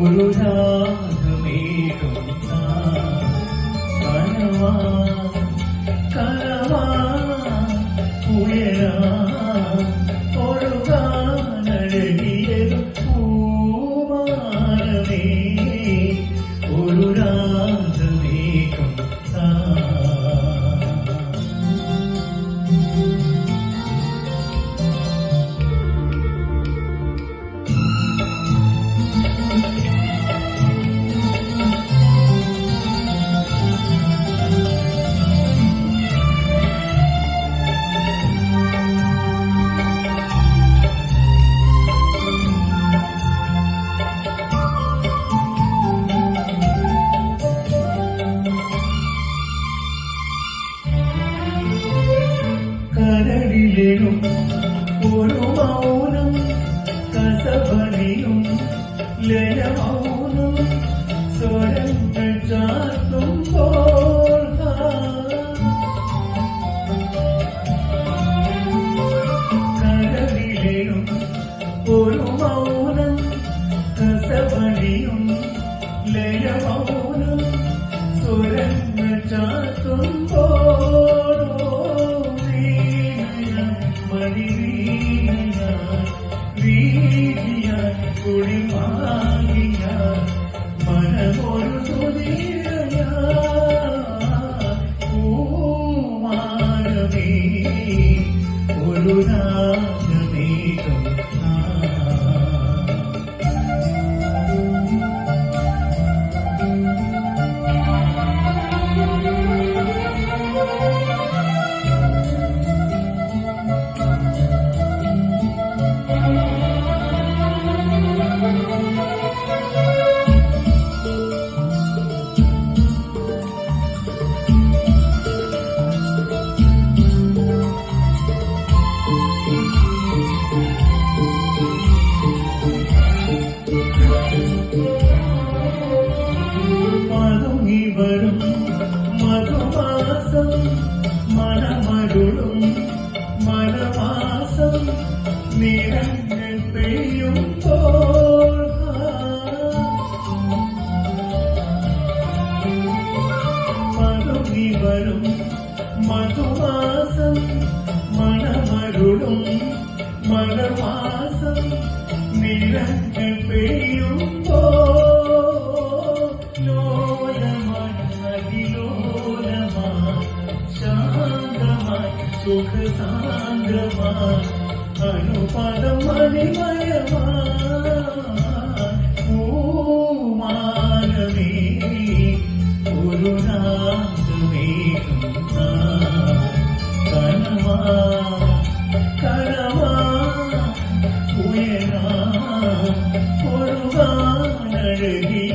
ഒരു രാഗമേഘം കനവാ കനവാ ഉയരാ ഒഴുകാനഴകിയ പൂമാനമേ ഒരു രാഗമേഘം കരളിലും ഒരു മൗനം കസവണിയും ലയമൗനം സ്വരങ്ങൾ ചാർത്തുമ്പോൾ കരളിലും ഒരു മൗനം കസവണിയും ലയമൗനം സ്വരങ്ങൾ ചാർത്തുമ്പോൾ കുളിമാലിയ മനമൊരു സുധീരയ പൂമാനമേ ഒരു രാഗമേഘം വരും മധുമാസം മനമരുളും മനമാസം നിറങ്ങൾ പെയ്യുമ്പോൾ മധുമി വരും മധുമാസം മനമരുളും മനമാസം നിറങ്ങൾ പെയ്യുമ്പോൾ സുഖ സാന്ദ്രമാ അനുപദം മണിമയമാ പൂമാനമേ ഒരു രാഗമേഘം കനവാ കനവാ ഉയരാ ഒഴുകാനഴകിയ